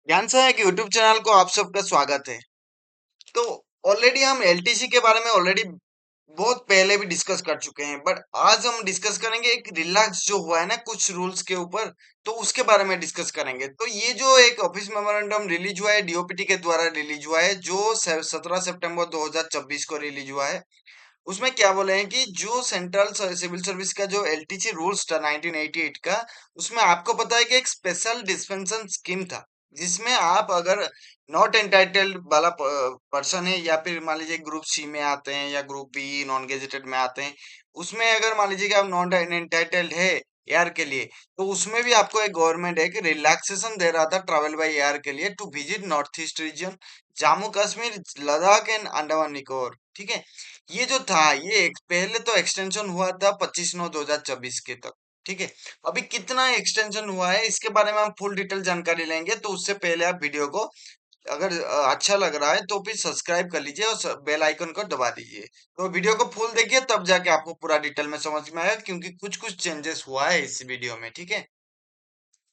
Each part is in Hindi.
ज्ञान सहायक यूट्यूब चैनल को आप सबका स्वागत है। तो ऑलरेडी हम एलटीसी के बारे में ऑलरेडी बहुत पहले भी डिस्कस कर चुके हैं, बट आज हम डिस्कस करेंगे एक रिलैक्स जो हुआ है ना कुछ रूल्स के ऊपर, तो उसके बारे में डिस्कस करेंगे। तो ये जो एक ऑफिस मेमोरेंडम रिलीज हुआ है डीओपीटी के द्वारा रिलीज हुआ है, जो 17 सितंबर 2024 को रिलीज हुआ है। उसमें क्या बोले हैं कि जो सेंट्रल सिविल सर्विस का जो एलटीसी रूल्स था 1988 का, उसमें आपको पता है कि एक स्पेशल डिस्पेंशन स्कीम था, जिसमें आप अगर नॉट एंटाइटल्ड वाला पर्सन है या फिर मान लीजिए ग्रुप सी में आते हैं या ग्रुप बी नॉन गेजेटेड में आते हैं, उसमें अगर मान लीजिए कि आप नॉन एंटाइटल्ड है एयर के लिए, तो उसमें भी आपको एक गवर्नमेंट है कि रिलैक्सेशन दे रहा था ट्रैवल बाय एयर के लिए to visit north east region, Jammu Kashmir, Ladakh and Andaman Nicobar. ठीक है, ये जो था ये पहले तो एक्सटेंशन हुआ था 25/9/2024 के तक। ठीक है, अभी कितना एक्सटेंशन हुआ है इसके बारे में हम फुल डिटेल जानकारी लेंगे, तो उससे पहले आप वीडियो को अगर अच्छा लग रहा है तो फिर सब्सक्राइब कर लीजिए और बेल आइकन को दबा दीजिए। तो वीडियो को फुल देखिए तब जाके आपको पूरा डिटेल में समझ में आएगा, क्योंकि कुछ कुछ चेंजेस हुआ है इस वीडियो में। ठीक है,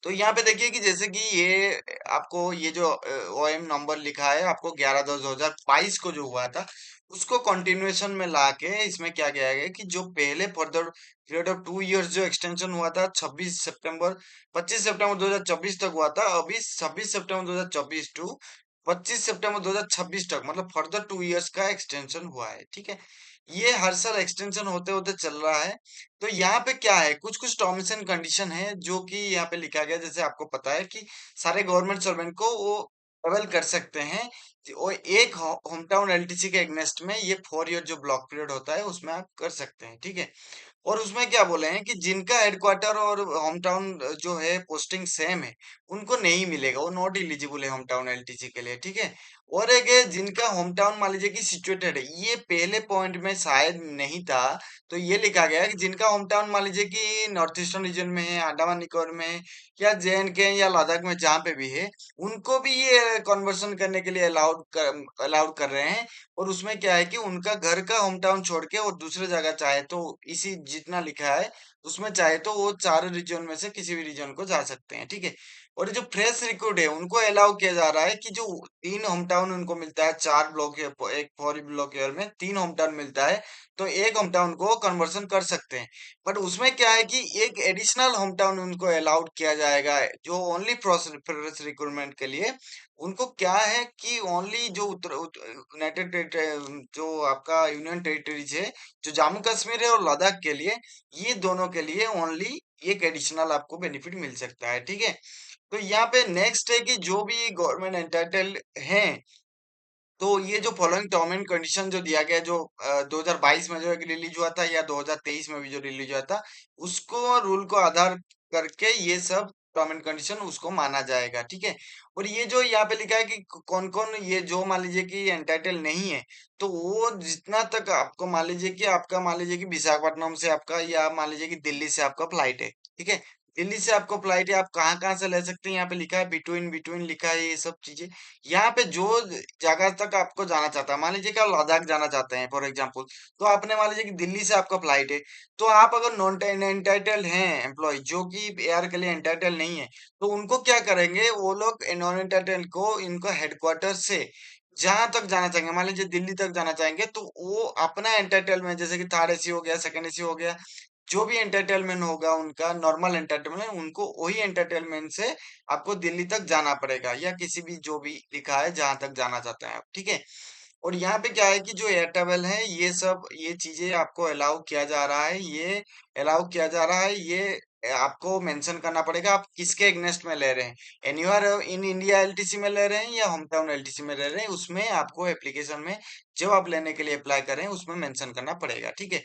तो यहाँ पे देखिए कि जैसे कि ये आपको ये जो ओएम नंबर लिखा है, आपको 11/10/2022 को जो हुआ था उसको कंटिन्यूएशन में लाके इसमें क्या किया गया है कि जो पहले फर्दर पीरियड ऑफ 2 इयर्स जो एक्सटेंशन हुआ था 25 सितंबर 2024 तक हुआ था, अभी 26 सितंबर 2024 टू 25 सितंबर 2026 तक, मतलब फर्दर 2 इयर्स का एक्सटेंशन हुआ है। ठीक है, ये हर साल एक्सटेंशन होते होते चल रहा है। तो यहाँ पे क्या है, कुछ कुछ टर्म्स एंड कंडीशन है जो कि यहाँ पे लिखा गया है। जैसे आपको पता है कि सारे गवर्नमेंट सर्वेंट को वो अवेल कर सकते हैं, वो एक होम टाउन एलटीसी के एग्नेस्ट में ये 4 ईयर जो ब्लॉक पीरियड होता है उसमें आप कर सकते हैं। ठीक है, और उसमें क्या बोले हैं कि जिनका हेडक्वार्टर और होम टाउन जो है पोस्टिंग सेम है, उनको नहीं मिलेगा, वो नॉट एलिजिबल है होम टाउन एलटीसी के लिए। ठीक है, और एक है जिनका होम टाउन मान लीजिए कि सिचुएटेड है, ये पहले पॉइंट में शायद नहीं था, तो ये लिखा गया है कि जिनका होम टाउन मान लीजिए कि नॉर्थ ईस्टर्न रीजन में है, अंडमान निकोबार में है, या जेएंडके या लद्दाख में, जहाँ पे भी है, उनको भी ये कन्वर्सन करने के लिए अलाउड कर रहे हैं। और उसमें क्या है कि उनका घर का होम टाउन छोड़ के और दूसरे जगह चाहे तो इसी जितना लिखा है उसमें चाहे तो वो चारों रीजन में से किसी भी रीजन को जा सकते हैं। ठीक है, और ये जो फ्रेश रिक्रूट है उनको अलाउ किया जा रहा है कि जो 3 होम टाउन उनको मिलता है, 4 ब्लॉक, एक 4 ब्लॉक ईयर में 3 होम टाउन मिलता है, तो एक होम टाउन को कन्वर्सन कर सकते हैं। बट उसमें क्या है कि एक एडिशनल होम टाउन उनको अलाउड किया जाएगा, जो ओनली फ्रेश रिक्रूटमेंट के लिए। उनको क्या है कि ओनली जो यूनाइटेड जो आपका यूनियन टेरिटरीज है, जो जम्मू कश्मीर है और लद्दाख के लिए, ये दोनों के लिए ओनली एक एडिशनल आपको बेनिफिट मिल सकता है। ठीक है, तो यहाँ पे नेक्स्ट है कि जो भी गवर्नमेंट एंटाइटल्ड हैं, तो ये जो फॉलोइंग टर्म एंड कंडीशन जो दिया गया, जो 2022 में जो एक रिलीज हुआ था या 2023 में भी जो रिलीज हुआ था, उसको रूल को आधार करके ये सब टर्म एंड कंडीशन उसको माना जाएगा। ठीक है, और ये जो यहाँ पे लिखा है कि कौन कौन ये जो मान लीजिए कि एंटाइटल नहीं है, तो वो जितना तक आपको मान लीजिए कि आपका मान लीजिए कि विशाखापट्टनम से आपका या मान लीजिए कि दिल्ली से आपका फ्लाइट है। ठीक है, दिल्ली से आपको फ्लाइट है, आप कहाँ कहाँ से ले सकते हैं, यहाँ पे लिखा है बिटवीन बिटवीन लिखा है, ये सब चीजें यहाँ पे जो जगह तक आपको जाना चाहता है, मान लीजिए कि आप लद्दाख जाना चाहते हैं फॉर एग्जांपल, तो आपने मान लीजिए कि दिल्ली से आपका फ्लाइट है, तो आप अगर नॉन एंटाइटल्ड हैं एम्प्लॉय जो कि एयर के लिए एंटाइटल नहीं है, तो उनको क्या करेंगे वो लोग नॉन एंटाइटल्ड को इनको हेडक्वार्टर से जहां तक जाना चाहेंगे, मान लीजिए दिल्ली तक जाना चाहेंगे, तो वो अपना एंटाइटलमेंट जैसे कि थर्ड एसी हो गया, सेकंड एसी हो गया, जो भी एंटरटेनमेंट होगा उनका नॉर्मल एंटरटेनमेंट, उनको वही एंटरटेनमेंट से आपको दिल्ली तक जाना पड़ेगा, या किसी भी जो भी लिखा है जहां तक जाना चाहते हैं आप। ठीक है, और यहाँ पे क्या है कि जो एयर ट्रैवल है ये सब ये चीजें आपको अलाउ किया जा रहा है, ये अलाउ किया जा रहा है, ये आपको मेंशन करना पड़ेगा आप किसके एग्नेस्ट में ले रहे हैं, एनीवेयर इन इंडिया एलटीसी में ले रहे हैं या होम टाउन एलटीसी में ले रहे हैं, उसमें आपको एप्लीकेशन में जब आप लेने के लिए अप्लाई करें उसमें मेंशन करना पड़ेगा। ठीक है,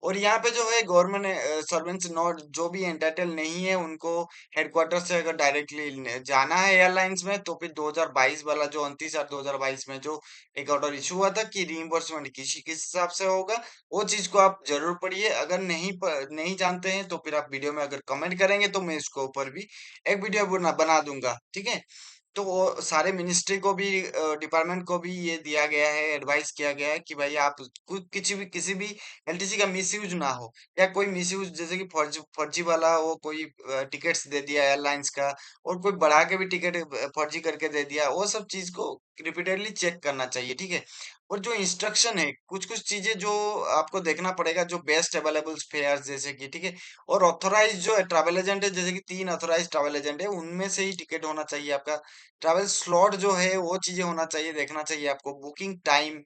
और यहाँ पे जो है गवर्नमेंट सर्वेंट्स नॉट जो भी एंटाइटल नहीं है उनको हेडक्वार्टर से अगर डायरेक्टली जाना है एयरलाइंस में, तो फिर 2022 वाला जो 29/8/2022 में जो एक ऑर्डर इशू हुआ था कि रीइंबर्समेंट किस किस हिसाब से होगा, वो चीज को आप जरूर पढ़िए। अगर नहीं जानते हैं तो फिर आप वीडियो में अगर कमेंट करेंगे तो मैं इसको ऊपर भी एक वीडियो बना बना दूंगा। ठीक है, तो वो सारे मिनिस्ट्री को भी डिपार्टमेंट को भी ये दिया गया है, एडवाइस किया गया है कि भाई आप किसी भी एलटीसी का मिसयूज ना हो, या कोई मिसयूज जैसे कि फर्जी फर्जी वाला वो कोई टिकट्स दे दिया एयरलाइंस का, और कोई बढ़ा के भी टिकट फर्जी करके दे दिया, वो सब चीज को रिपीटेडली चेक करना चाहिए, ठीक है। और जो इंस्ट्रक्शन है, कुछ कुछ चीजें जो आपको देखना पड़ेगा, जो बेस्ट अवेलेबल फेयर जैसे कि, ठीक है। और ऑथोराइज जो ट्रैवल एजेंट है, जैसे कि 3 ऑथोराइज ट्रैवल एजेंट है, उनमें से ही टिकट होना चाहिए आपका। ट्रैवल स्लॉट जो है वो चीजें होना चाहिए, देखना चाहिए आपको, बुकिंग टाइम,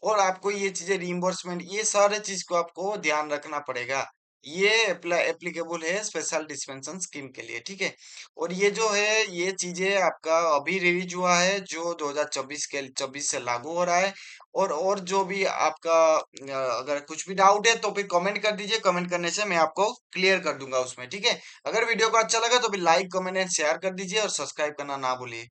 और आपको ये चीजें रीइंबर्समेंट, ये सारे चीज को आपको ध्यान रखना पड़ेगा। ये एप्लीकेबल है स्पेशल डिस्पेंशन स्कीम के लिए, ठीक है। और ये जो है, ये चीजें आपका अभी रिलीज हुआ है, जो 2024 के 24 से लागू हो रहा है। और जो भी आपका अगर कुछ भी डाउट है तो फिर कमेंट कर दीजिए, कमेंट करने से मैं आपको क्लियर कर दूंगा उसमें, ठीक है। अगर वीडियो को अच्छा लगा तो फिर लाइक कमेंट एंड शेयर कर दीजिए, और सब्सक्राइब करना ना भूलिए।